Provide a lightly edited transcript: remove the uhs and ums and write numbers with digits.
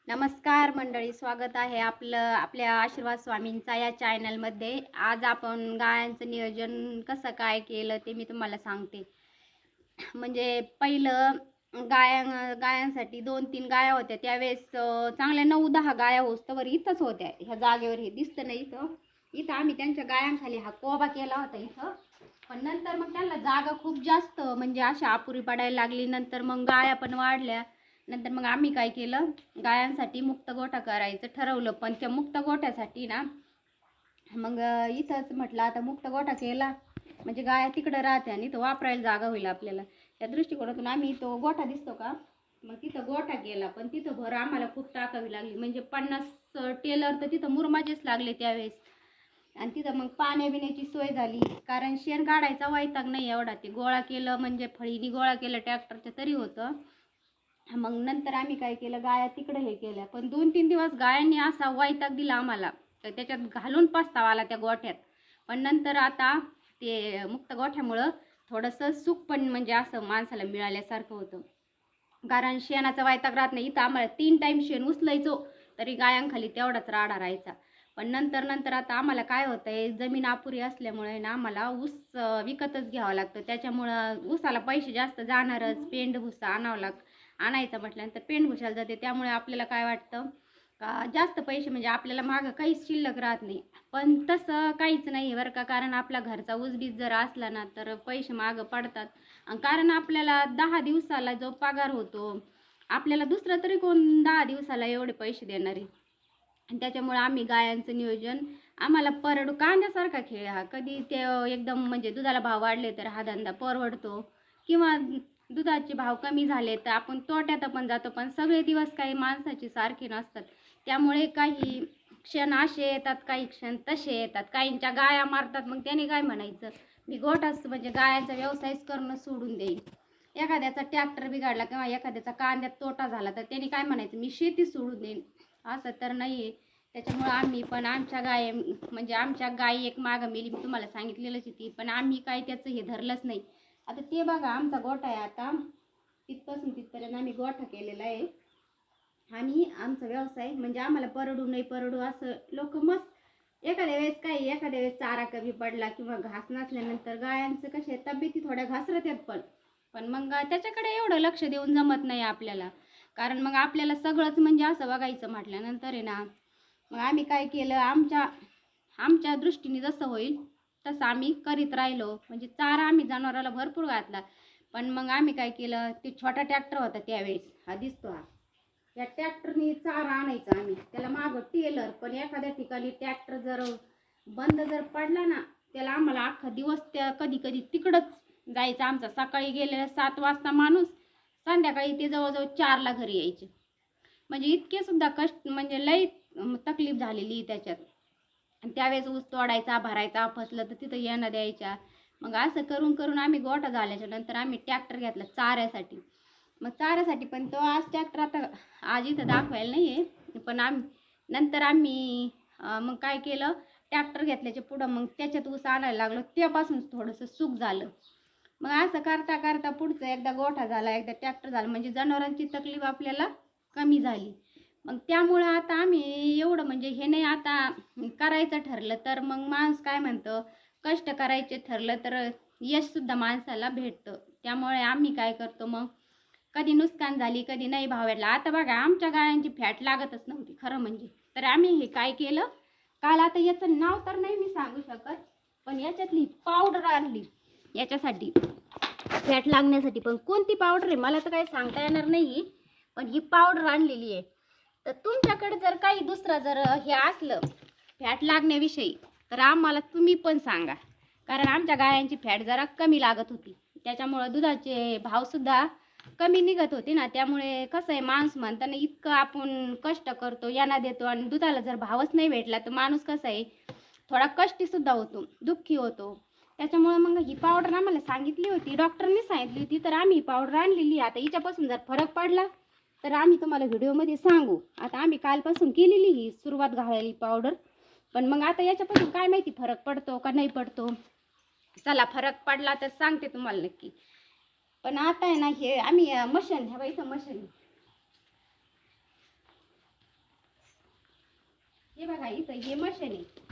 नमस्कार मंडळी, स्वागत आहे आपल्या आशीर्वाद स्वामींचा या चॅनलमध्ये. आज आपण गायांचं नियोजन कसं काय केलं ते मी तुम्हाला सांगते. म्हणजे पहिलं गायांसाठी 2-3 गाया होत्या त्यावेळेस चांगल्या 9-10 गाया होस्तवर इथंच होत्या. ह्या जागेवर हे दिसतं नाही इथं इथं आम्ही त्यांच्या गायांखाली हा कोबा केला होता इथं. पण नंतर मग त्यांना जागा खूप जास्त म्हणजे अशा अपुरी पडायला लागली. नंतर मग गाया पण वाढल्या. नंतर मग आम्ही काय केलं, गायांसाठी मुक्त गोठा करायचं ठरवलं. पण त्या मुक्त गोठ्यासाठी ना मग इथंच म्हटलं आता मुक्त गोठा केला म्हणजे गाया तिकडं राहत्या आणि इथं वापरायला जागा होईल आपल्याला. त्या दृष्टिकोनातून आम्ही तो गोठा दिसतो का, मग तिथं गोठा केला. पण तिथं भर आम्हाला खूप टाकावी लागली. म्हणजे 50 टेलर तर तिथं मुरमाचेच लागले त्यावेळेस. आणि तिथं मग पाण्या बिण्याची सोय झाली, कारण शेण काढायचा वैताग नाही एवढा. ते गोळा केलं म्हणजे फळीनी गोळा केलं ट्रॅक्टरच्या तरी होतं. मग नंतर आम्ही काय केलं, गाया तिकडे हे केल्या. पण 2-3 दिवस गायांनी असा वैताग दिला आम्हाला, तर त्याच्यात घालून पस्तावा आला त्या गोठ्यात. पण नंतर आता ते मुक्त गोठ्यामुळं थोडंसं सुख पण म्हणजे असं माणसाला मिळाल्यासारखं होतं. कारण शेणाचा वैताग राहत नाही. इथं आम्हाला 3 टाईम शेण उचलायचो तरी गायांखाली तेवढाच राडा राहायचा. पण नंतर आता आम्हाला काय होतंय, जमीन अपुरी असल्यामुळे ना आम्हाला ऊस विकतच घ्यावं लागतं. त्याच्यामुळं ऊसाला पैसे जास्त जाणारच. पेंड भुसा आणायचं म्हटल्यानंतर पेंड भुसाला जाते. त्यामुळे आपल्याला काय वाटतं का जास्त पैसे म्हणजे आपल्याला मागं काहीच शिल्लक राहत नाही. पण तसं काहीच नाही बरं का. कारण आपला घरचा ऊसबीज जर असला ना तर पैसे मागं पडतात. कारण आपल्याला 10 दिवसाला जो पगार होतो, आपल्याला दुसरं तरी कोण 10 दिवसाला एवढे पैसे देणार आहे. आणि त्याच्यामुळे आम्ही गायांचं नियोजन आम्हाला परवडू कांद्यासारखा खेळ हा. कधी ते एकदम म्हणजे दुधाला भाव वाढले तर हा धंदा परवडतो, किंवा दुधाचे भाव कमी झाले तर आपण तोट्यात पण जातो. पण सगळे दिवस काही माणसाची सारखी नसतात. त्यामुळे काही क्षण असे येतात, काही क्षण तसे येतात. काहींच्या गाया मारतात, मग त्याने काय म्हणायचं, मी गोठाच म्हणजे गायांचा व्यवसायच करणं सोडून देईन. एखाद्याचा ट्रॅक्टर बिघडला किंवा एखाद्याचा कांद्यात तोटा झाला तर त्याने काय म्हणायचं, मी शेती सोडून देईन. असं तर नाही आहे. त्याच्यामुळं आम्ही पण आमच्या म्हणजे आमच्या गाई एक मागं मेली, मी तुम्हाला सांगितलेलंच ती. पण आम्ही काय त्याचं हे धरलंच नाही. आता ते बघा आमचा गोठा आहे. आता तिथपासून तिथपर्यंत आम्ही गोठा केलेला आहे. आणि आमचा व्यवसाय म्हणजे आम्हाला परवडू नाही परवडू असं लोक मस्त. एखाद्या वेळेस चारा कमी पडला किंवा घास नसल्यानंतर गायांचं कसे तब्येती थोड्या घासरत्यात. पण मग त्याच्याकडे एवढं लक्ष देऊन जमत नाही आपल्याला. कारण मग आपल्याला सगळंच म्हणजे असं बघायचं म्हटल्यानंतर आहे ना, मग आम्ही काय केलं, आमच्या दृष्टीने जसं होईल तसं आम्ही करीत राहिलो. म्हणजे चारा आम्ही जनावराला भरपूर घातला. पण मग आम्ही काय केलं, ते छोटा ट्रॅक्टर होता त्यावेळेस, हा दिसतो हा, या ट्रॅक्टरनी चारा आणायचा आम्ही. त्याला मागं टेलर. पण एखाद्या ठिकाणी ट्रॅक्टर जर बंद पडला ना, त्याला आम्हाला अख्खा दिवस त्या कधी कधी तिकडंच जायचं. आमचा सकाळी गेलेला 7 वाजता माणूस, संध्याकाळी ते जवळजवळ 4ला घरी यायचे. म्हणजे इतके सुद्धा कष्ट म्हणजे लई तकलीफ झालेली त्याच्यात. आणि त्यावेळेस ऊस तोडायचा, भरायचा, फसलं तर तिथं येणं द्यायच्या. मग असं करून करून आम्ही गोठा झाल्याच्या नंतर आम्ही ट्रॅक्टर घेतला चाऱ्यासाठी. मग चाऱ्यासाठी पण तो आज ट्रॅक्टर आता आज इथं दाखवायला नाही आहे. पण नंतर आम्ही मग काय केलं, ट्रॅक्टर घेतल्याच्या पुढं मग त्याच्यात ऊस आणायला लागलो. त्यापासून थोडंसं सुख झालं. मग असं करता करता पुढचं एकदा गोठा झाला, एकदा ट्रॅक्टर झाला, म्हणजे जनावरांची तकलीफ आपल्याला कमी झाली. मग त्यामुळं आता आम्ही एवढं म्हणजे हे नाही आता करायचं ठरलं तर मग माणूस काय म्हणतं, कष्ट करायचे ठरलं तर यशसुद्धा माणसाला भेटतं. त्यामुळे आम्ही काय करतो, मग कधी नुकसान झाली, कधी नाही भाव भेटला. आता बघा आमच्या गायांची फॅट लागतच नव्हती खरं म्हणजे. तर आम्ही हे काय केलं, काल आता याचं नाव तर नाही मी सांगू शकत, पण याच्यातली पावडर आणली याच्यासाठी, फॅट लागण्यासाठी. पण कोणती पावडर आहे मला तर काही सांगता येणार नाही, पण ही पावडर आणलेली आहे. तर तुमच्याकडे जर काही दुसरं जर हे असलं फॅट लागण्याविषयी तर आम्हाला तुम्ही पण सांगा. कारण आमच्या गायांची फॅट जरा कमी लागत होती, त्याच्यामुळं दुधाचे भावसुद्धा कमी निघत होते ना. त्यामुळे कसं आहे, माणूस म्हणताना इतकं आपण कष्ट करतो, यांना देतो, आणि दुधाला जर भावच नाही भेटला तर माणूस कसा आहे, थोडा कष्टीसुद्धा होतो, दुःखी होतो. त्याच्यामुळं मग ही पावडर आम्हाला सांगितली होती, डॉक्टरने सांगितली होती, तर आम्ही पावडर आणलेली. आता हिच्यापासून जर फरक पडला तर आम्ही तुम्हाला व्हिडिओमध्ये सांगू. आता आम्ही कालपासून केलेली ही सुरुवात घालायली पावडर. पण मग आता याच्यापासून काय माहिती फरक पडतो का नाही पडतो. चला, फरक पडला तर सांगते तुम्हाला नक्की. पण आता आहे ना, हे आम्ही मशीन, ह्या बाईचं मशीन, हे बघा इथं हे मशीन आहे.